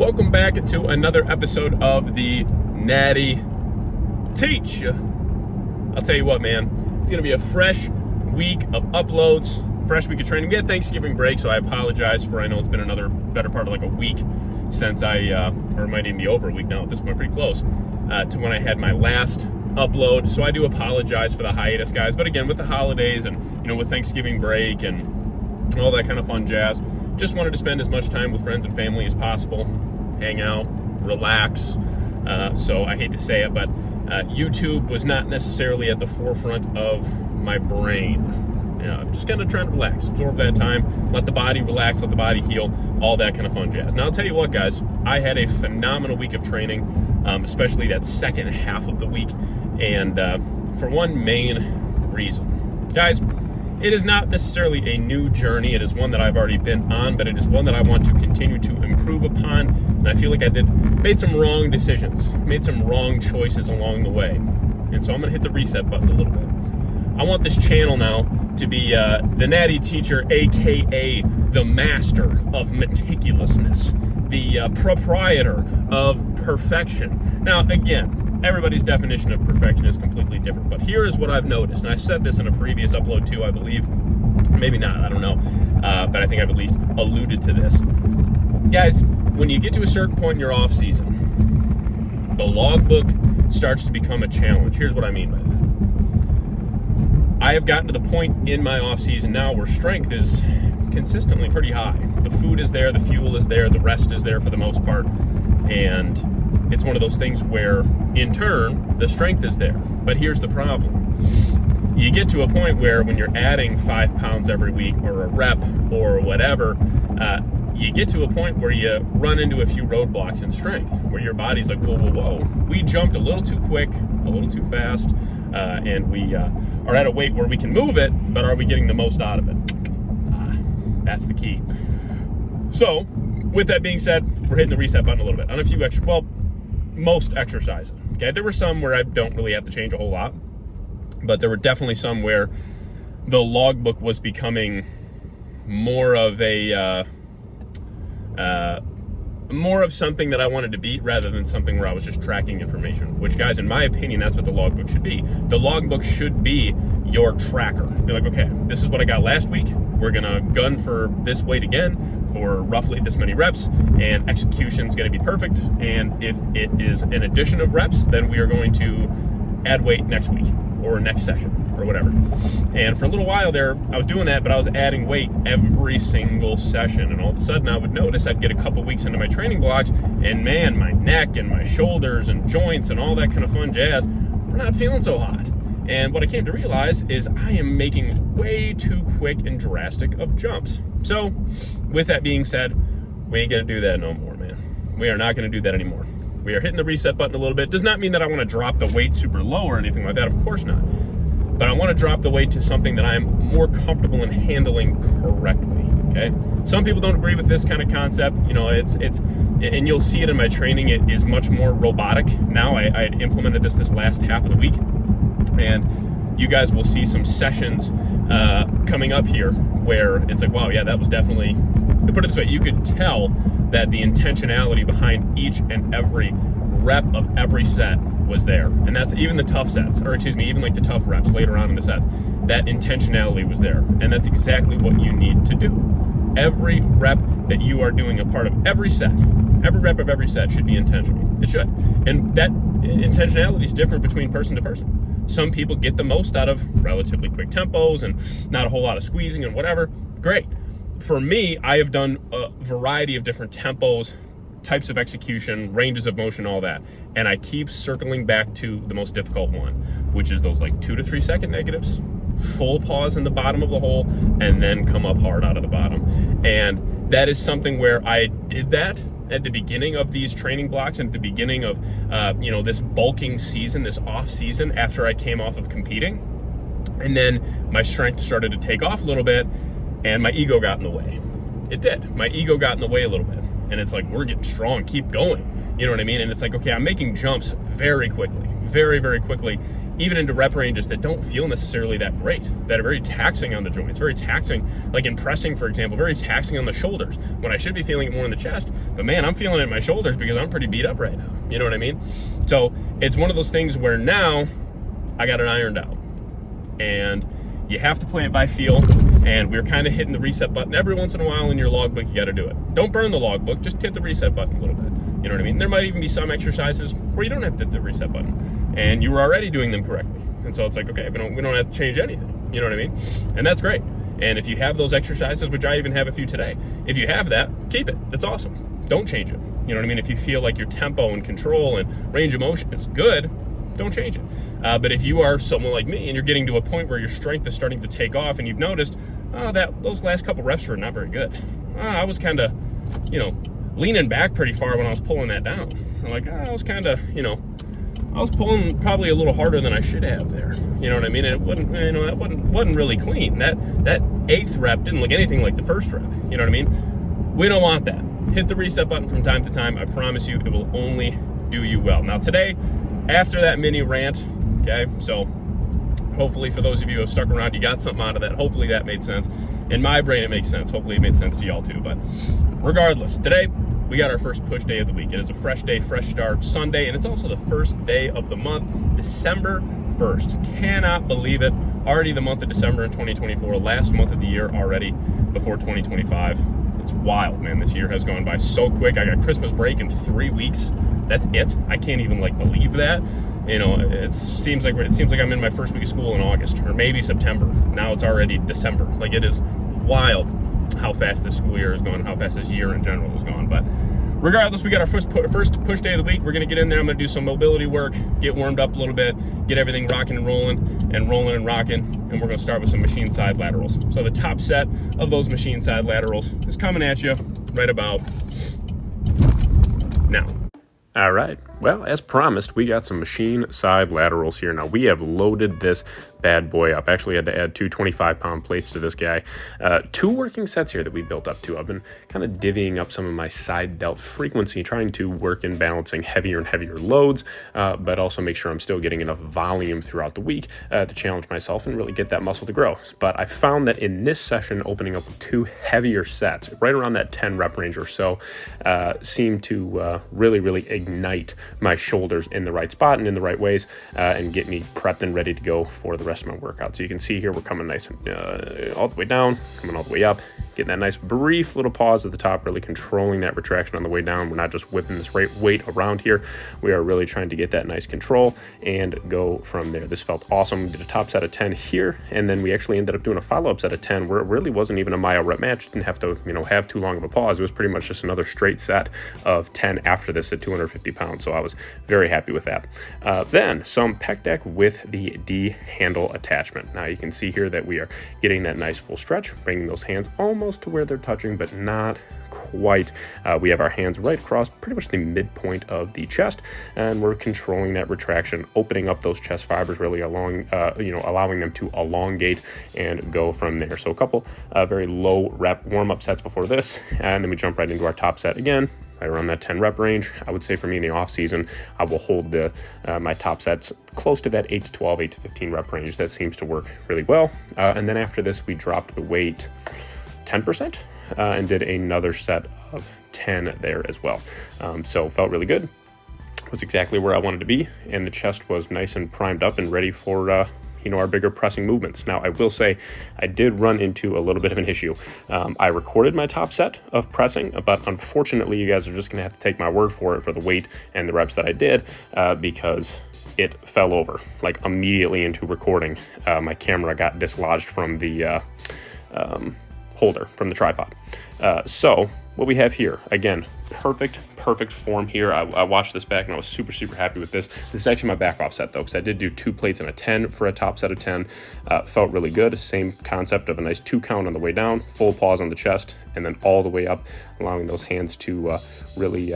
Welcome back to another episode of the Natty Teach. I'll tell you what, man, it's going to be a fresh week of uploads, fresh week of training. We had Thanksgiving break, so I apologize for, I know it's been another better part of like a week since or it might even be over a week now at this point, pretty close, to when I had my last upload. So I do apologize for the hiatus, guys. But again, with the holidays and, with Thanksgiving break and all that kind of fun jazz, just wanted to spend as much time with friends and family as possible, hang out, relax. So I hate to say it, but YouTube was not necessarily at the forefront of my brain. I'm just kind of trying to relax, absorb that time, let the body relax, let the body heal, all that kind of fun jazz. Now, I'll tell you what, guys, I had a phenomenal week of training, especially that second half of the week, and for one main reason. Guys, it is not necessarily a new journey. It is one that I've already been on, but it is one that I want to continue to improve upon. And I feel like I made some wrong decisions, made some wrong choices along the way. And so I'm going to hit the reset button a little bit. I want this channel now to be the Natty Teacher, aka the master of meticulousness, the proprietor of perfection. Now, again, everybody's definition of perfection is completely different, but here is what I've noticed, and I said this in a previous upload too, I believe. Maybe not, I don't know, but I think I've at least alluded to this. Guys, when you get to a certain point in your off season, the logbook starts to become a challenge. Here's what I mean by that. I have gotten to the point in my off season now where strength is consistently pretty high. The food is there, the fuel is there, the rest is there for the most part, and it's one of those things where, in turn, the strength is there. But here's the problem. You get to a point where when you're adding 5 pounds every week or a rep or whatever, you get to a point where you run into a few roadblocks in strength, where your body's like, whoa, we jumped a little too quick, a little too fast, and we are at a weight where we can move it, but are we getting the most out of it? That's the key. So, with that being said, we're hitting the reset button a little bit on a few most exercises. Okay, there were some where I don't really have to change a whole lot, but there were definitely some where the logbook was becoming more of something that I wanted to beat rather than something where I was just tracking information, which, guys, in my opinion, that's what the logbook should be. The logbook should be your tracker. You're like, okay, this is what I got last week. We're gonna gun for this weight again for roughly this many reps, and execution's gonna be perfect. And if it is an addition of reps, then we are going to add weight next week or next session or whatever. And for a little while there, I was doing that, but I was adding weight every single session. And all of a sudden I would notice I'd get a couple weeks into my training blocks, and man, my neck and my shoulders and joints and all that kind of fun jazz were not feeling so hot. And what I came to realize is I am making way too quick and drastic of jumps. So with that being said, we ain't gonna do that no more, man. We are not gonna do that anymore. We are hitting the reset button a little bit. Does not mean that I wanna drop the weight super low or anything like that, of course not. But I wanna drop the weight to something that I'm more comfortable in handling correctly, okay? Some people don't agree with this kind of concept. And you'll see it in my training, it is much more robotic. Now, I had implemented this last half of the week, and you guys will see some sessions coming up here where it's like, wow, yeah, that was definitely, to put it this way, you could tell that the intentionality behind each and every rep of every set was there. And that's even the tough sets, or excuse me, even like the tough reps later on in the sets, that intentionality was there. And that's exactly what you need to do. Every rep that you are doing a part of every set, every rep of every set should be intentional. It should. And that intentionality is different between person to person. Some people get the most out of relatively quick tempos and not a whole lot of squeezing and whatever. Great. For me, I have done a variety of different tempos, types of execution, ranges of motion, all that. And I keep circling back to the most difficult one, which is those like 2 to 3 second negatives, full pause in the bottom of the hole, and then come up hard out of the bottom. And that is something where I did that at the beginning of these training blocks and at the beginning of this bulking season, this off season after I came off of competing. And then my strength started to take off a little bit and my ego got in the way. It did. My ego got in the way a little bit. And it's like, we're getting strong, keep going. You know what I mean? And it's like, okay, I'm making jumps very quickly, very, very quickly, even into rep ranges that don't feel necessarily that great, that are very taxing on the joints, very taxing, like in pressing, for example, very taxing on the shoulders, when I should be feeling it more in the chest. But man, I'm feeling it in my shoulders because I'm pretty beat up right now. You know what I mean? So it's one of those things where now I got it ironed out. And you have to play it by feel, and we're kind of hitting the reset button every once in a while in your logbook. You got to do it. Don't burn the logbook, just hit the reset button a little bit. You know what I mean? There might even be some exercises where you don't have to hit the reset button, and you were already doing them correctly. And so it's like, okay, we don't have to change anything. You know what I mean? And that's great. And if you have those exercises, which I even have a few today, if you have that, keep it. That's awesome. Don't change it. You know what I mean? If you feel like your tempo and control and range of motion is good, don't change it. But if you are someone like me and you're getting to a point where your strength is starting to take off and you've noticed, those last couple reps were not very good. I was kind of, leaning back pretty far when I was pulling that down. I'm like, I was kind of, I was pulling probably a little harder than I should have there. You know what I mean? And it wasn't, that wasn't really clean. That 8th rep didn't look anything like the first rep. You know what I mean? We don't want that. Hit the reset button from time to time. I promise you, it will only do you well. Now today, after that mini rant, okay, so hopefully for those of you who have stuck around, you got something out of that. Hopefully that made sense. In my brain, it makes sense. Hopefully it made sense to y'all too. But regardless, today we got our first push day of the week. It is a fresh day, fresh start, Sunday, and it's also the first day of the month, December 1st. Cannot believe it. Already the month of December in 2024, last month of the year already before 2025. It's wild, man. This year has gone by so quick. I got Christmas break in 3 weeks. That's it. I can't even believe that. It seems like I'm in my first week of school in August or maybe September. Now it's already December. It is wild how fast this school year is going, how fast this year in general is going. But regardless, we got our first push day of the week. We're going to get in there. I'm going to do some mobility work, get warmed up a little bit, get everything rocking and rolling, rocking. And we're going to start with some machine side laterals. So the top set of those machine side laterals is coming at you right about now. All right. Well, as promised, we got some machine side laterals here. Now, we have loaded this bad boy up. Actually had to add 2 25-pound plates to this guy. 2 working sets here that we built up to. I've been kind of divvying up some of my side delt frequency, trying to work in balancing heavier and heavier loads, but also make sure I'm still getting enough volume throughout the week to challenge myself and really get that muscle to grow. But I found that in this session, opening up with 2 heavier sets, right around that 10 rep range or so, seemed to really ignite my shoulders in the right spot and in the right ways, and get me prepped and ready to go for the rest of my workout. So you can see here we're coming nice and all the way down, coming all the way up, getting that nice brief little pause at the top, really controlling that retraction on the way down. We're not just whipping this weight around here. We are really trying to get that nice control and go from there. This felt awesome. We did a top set of 10 here, and then we actually ended up doing a follow-up set of 10 where it really wasn't even a myo rep match. Didn't have to have too long of a pause. It was pretty much just another straight set of 10 after this at 250 pounds. So I was very happy with that. Then some pec deck with the D handle attachment. Now you can see here that we are getting that nice full stretch, bringing those hands almost to where they're touching, but not quite. We have our hands right across pretty much the midpoint of the chest, and we're controlling that retraction, opening up those chest fibers, really allowing them to elongate and go from there. So a couple very low rep warm-up sets before this, and then we jump right into our top set again, right around that 10 rep range. I would say for me in the off season, I will hold my top sets close to that 8 to 12, 8 to 15 rep range. That seems to work really well. And then after this, we dropped the weight 10%. And did another set of 10 there as well. So felt really good. Was exactly where I wanted to be, and the chest was nice and primed up and ready for our bigger pressing movements. Now, I will say I did run into a little bit of an issue. I recorded my top set of pressing, but unfortunately, you guys are just going to have to take my word for it for the weight and the reps that I did, because it fell over immediately into recording. My camera got dislodged from the holder, from the tripod. So what we have here, again, perfect form here. I watched this back and I was super happy with this. This is actually my back off set though, because I did do 2 plates and a 10 for a top set of 10. Felt really good. Same concept of a nice 2 count on the way down, full pause on the chest, and then all the way up, allowing those hands to really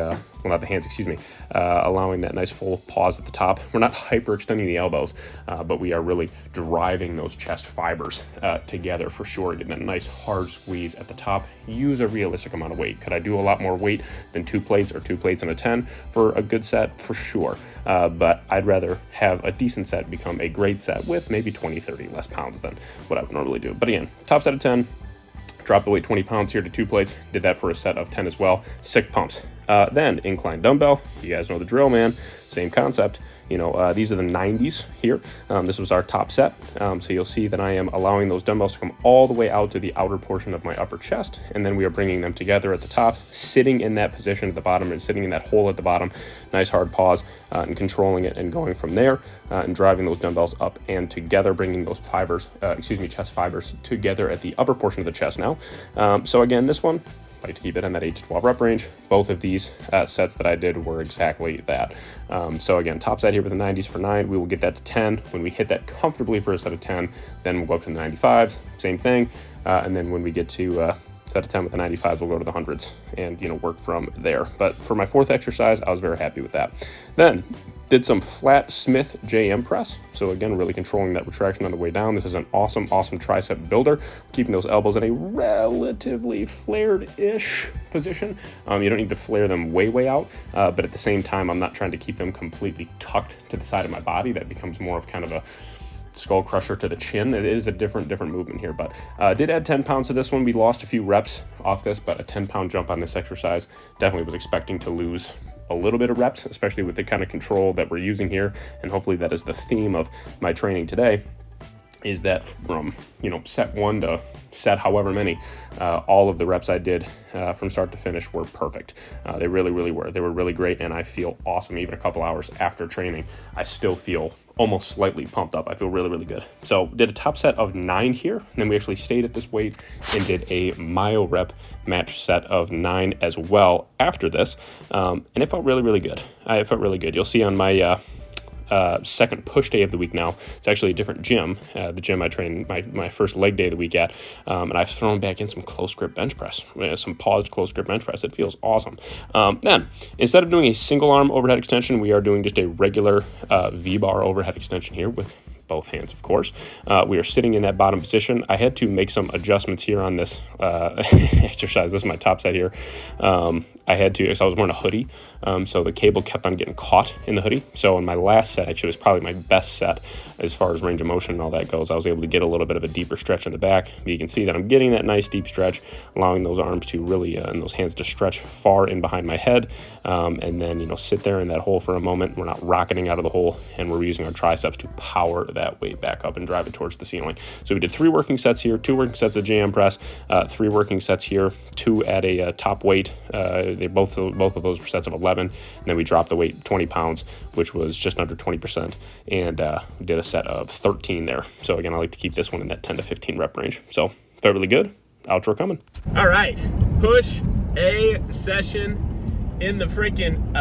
well, not the hands, excuse me, allowing that nice full pause at the top. We're not hyperextending the elbows, but we are really driving those chest fibers together for sure, getting that nice hard squeeze at the top. Use a realistic amount of weight. Could I do a lot more weight than 2 plates or 2 plates and a 10 for a good set? For sure. But I'd rather have a decent set become a great set with maybe 20, 30 less pounds than what I would normally do. But again, top set of 10, drop the weight 20 pounds here to 2 plates, did that for a set of 10 as well. Sick pumps. Then incline dumbbell, you guys know the drill, man. Same concept. You know, these are the 90s here. This was our top set. So you'll see that I am allowing those dumbbells to come all the way out to the outer portion of my upper chest. And then we are bringing them together at the top, sitting in that position at the bottom and sitting in that hole at the bottom. Nice hard pause and controlling it and going from there and driving those dumbbells up and together, bringing those fibers, chest fibers together at the upper portion of the chest now. So again, this one, I like to keep it in that 8 to 12 rep range. Both of these sets that I did were exactly that. So again, top set here with the 90s for 9. We will get that to 10. When we hit that comfortably for a set of 10, then we'll go up to the 95s, same thing. And then when we get to set of 10 with the 95s, we'll go to the 100s and, you know, work from there. But for my 4th exercise, I was very happy with that. Then did some flat Smith JM press. So again, really controlling that retraction on the way down. This is an awesome tricep builder. Keeping those elbows in a relatively flared-ish position. You don't need to flare them way out, but at the same time, I'm not trying to keep them completely tucked to the side of my body. That becomes more of kind of a skull crusher to the chin. It is a different movement here, but did add 10 pounds to this one. We lost a few reps off this, but a 10-pound jump on this exercise. Definitely was expecting to lose a little bit of reps, especially with the kind of control that we're using here. And hopefully that is the theme of my training today, is that from, you know, set 1 to set however many, all of the reps I did from start to finish were perfect. They really were. They were really great, and I feel awesome. Even a couple hours after training, I still feel almost slightly pumped up. I feel really good. So did a top set of 9 here, and then we actually stayed at this weight and did a myo rep match set of 9 as well after this, and it felt really good. It felt really good. You'll see on my second push day of the week now, it's actually a different gym, the gym I trained my first leg day of the week at, and I've thrown back in some close grip bench press, some paused close grip bench press. It feels awesome. Then instead of doing a single arm overhead extension, we are doing just a regular V-bar overhead extension here with both hands, of course. We are sitting in that bottom position. I had to make some adjustments here on this exercise. This is my top set here. I had to, because I was wearing a hoodie, so the cable kept on getting caught in the hoodie. So in my last set, actually, was probably my best set as far as range of motion and all that goes. I was able to get a little bit of a deeper stretch in the back. But you can see that I'm getting that nice deep stretch, allowing those arms to really, and those hands to stretch far in behind my head, and then, you know, sit there in that hole for a moment. We're not rocketing out of the hole, and we're using our triceps to power that weight back up and drive it towards the ceiling. So we did 3 working sets here, 2 working sets of JM press, 3 working sets here, 2 at a top weight. They both of those were sets of 11, and then we dropped the weight 20 pounds, which was just under 20%, and we did a set of 13 there. So again, I like to keep this one in that 10 to 15 rep range. So felt really good. Outro coming. All right, push a session in the freaking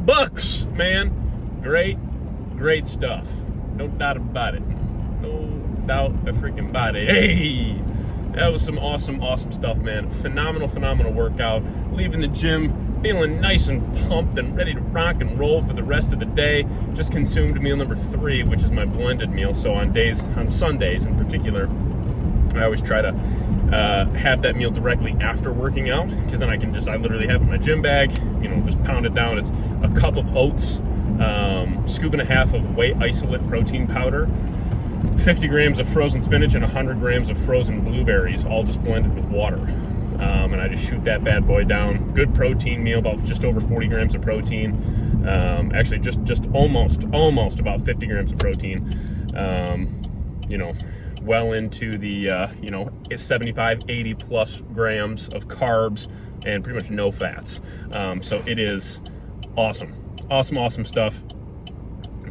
books, man. Great stuff. No doubt about it. No doubt a freaking about it. Hey, that was some awesome stuff, man. Phenomenal workout. Leaving the gym feeling nice and pumped and ready to rock and roll for the rest of the day. Just consumed meal number 3, which is my blended meal. So on Sundays in particular, I always try to have that meal directly after working out, because then I literally have it in my gym bag, you know, just pound it down. It's a cup of oats, scoop and a half of whey isolate protein powder, 50 grams of frozen spinach, and 100 grams of frozen blueberries, all just blended with water. And I just shoot that bad boy down. Good protein meal, about just over 40 grams of protein. Actually, just almost about 50 grams of protein. You know, well into the, 75, 80 plus grams of carbs and pretty much no fats. So it is awesome stuff.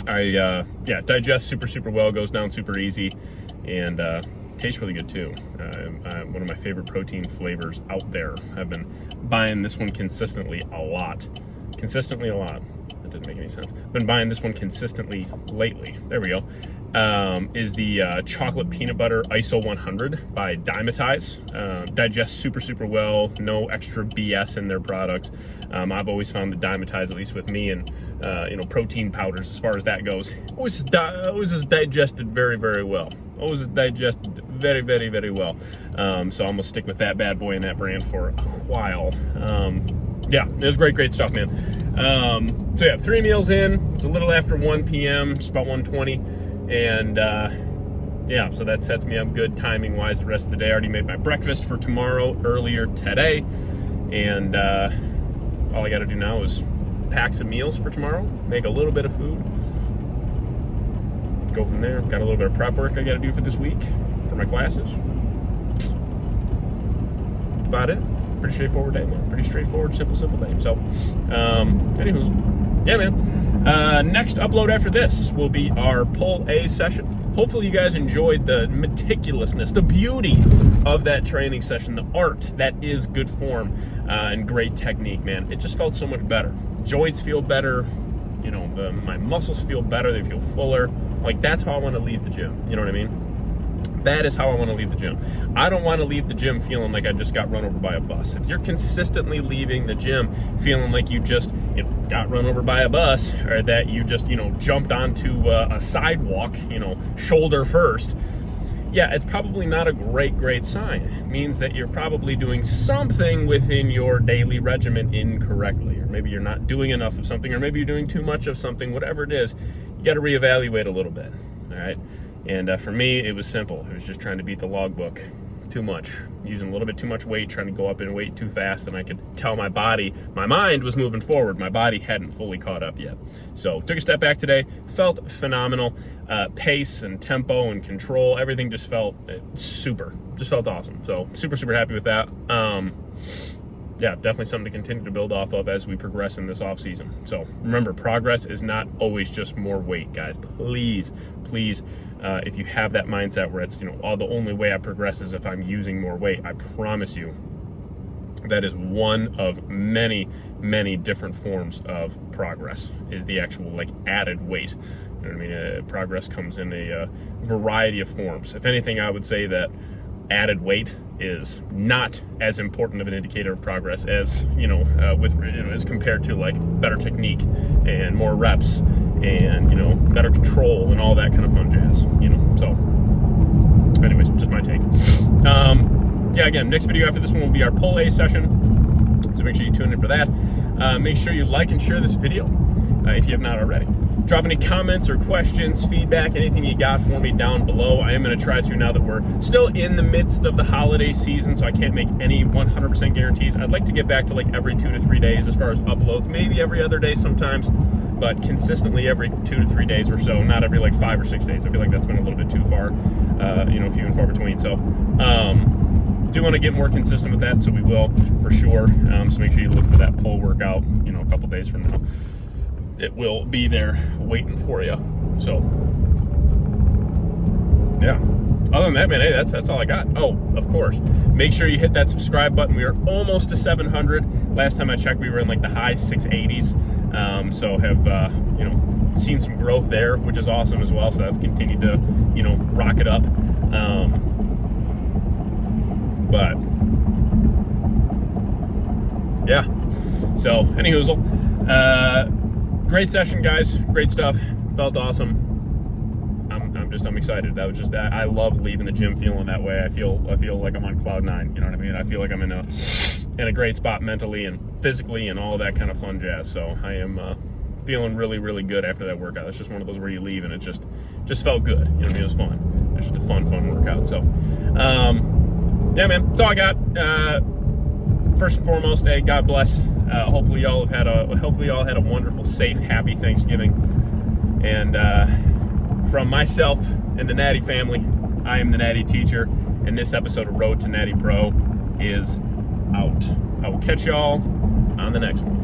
Digests super well, goes down super easy, and tastes really good too. One of my favorite protein flavors out there. I've been buying this one consistently a lot. The didn't make any sense. Been buying this one consistently lately. There we go. Is the chocolate peanut butter ISO 100 by Dymatize. Digests super, super well. No extra BS in their products. I've always found the Dymatize, at least with me, and protein powders, as far as that goes, always is digested very, very well. Always is digested very, very, very well. So I'm gonna stick with that bad boy and that brand for a while. Yeah, it was great stuff, man. So yeah, 3 meals in. It's a little after 1 p.m., just about 1:20. And yeah, so that sets me up good timing wise the rest of the day. I already made my breakfast for tomorrow earlier today, and all I got to do now is pack some meals for tomorrow, make a little bit of food, go from there. Got a little bit of prep work I got to do for this week for my classes. That's about it. Pretty straightforward day, man. Pretty straightforward, simple day. So, anywho's, yeah, man. Next upload after this will be our Pull A session. Hopefully you guys enjoyed the meticulousness, the beauty of that training session, the art that is good form and great technique, man. It just felt so much better. Joints feel better. My muscles feel better. They feel fuller. Like, that's how I want to leave the gym. You know what I mean? That is how I want to leave the gym. I don't want to leave the gym feeling like I just got run over by a bus. If you're consistently leaving the gym feeling like you just got run over by a bus, or that you just jumped onto a sidewalk, shoulder first, yeah, it's probably not a great sign. It means that you're probably doing something within your daily regimen incorrectly, or maybe you're not doing enough of something, or maybe you're doing too much of something. Whatever it is, you got to reevaluate a little bit. All right. And for me, it was simple. It was just trying to beat the logbook too much, using a little bit too much weight, trying to go up in weight too fast, and I could tell my body, my mind was moving forward. My body hadn't fully caught up yet. So took a step back today, felt phenomenal. Pace and tempo and control, everything just felt super, just felt awesome. So super happy with that. Yeah, definitely something to continue to build off of as we progress in this off season. So remember, progress is not always just more weight, guys. Please, if you have that mindset where it's, the only way I progress is if I'm using more weight, I promise you that is one of many different forms of progress, is the actual added weight. You know what I mean? Progress comes in a variety of forms. If anything, I would say that added weight is not as important of an indicator of progress as as compared to better technique and more reps and better control and all that kind of fun jazz. So anyways, just my take. Yeah, again, next video after this one will be our Pull A session, so make sure you tune in for that. Make sure you like and share this video if you have not already. Drop any comments or questions, feedback, anything you got for me down below. I am going to try to, now that we're still in the midst of the holiday season, so I can't make any 100% guarantees. I'd like to get back to every 2 to 3 days as far as uploads, maybe every other day sometimes, but consistently every 2 to 3 days or so, not every 5 or 6 days. I feel like that's been a little bit too far, few and far between. So, do want to get more consistent with that, so we will for sure. So make sure you look for that pull workout, a couple days from now. It will be there waiting for you. So, yeah. Other than that, man, hey, that's all I got. Oh, of course, make sure you hit that subscribe button. We are almost to 700. Last time I checked, we were in the high 680s. So have seen some growth there, which is awesome as well. So that's continued to rock it up. But yeah. So anywhoozle. Great session, guys. Great stuff. Felt awesome. I'm excited. That was just that. I love leaving the gym feeling that way. I feel like I'm on cloud 9. You know what I mean? I feel like I'm in a great spot mentally and physically and all that kind of fun jazz. So I am feeling really good after that workout. It's just one of those where you leave and it just felt good. You know what I mean? It was fun. It's just a fun workout. So yeah, man. That's all I got. First and foremost, hey, God bless. Hopefully y'all had a wonderful, safe, happy Thanksgiving. And from myself and the Natty family, I am the Natty teacher, and this episode of Road to Natty Pro is out. I will catch y'all on the next one.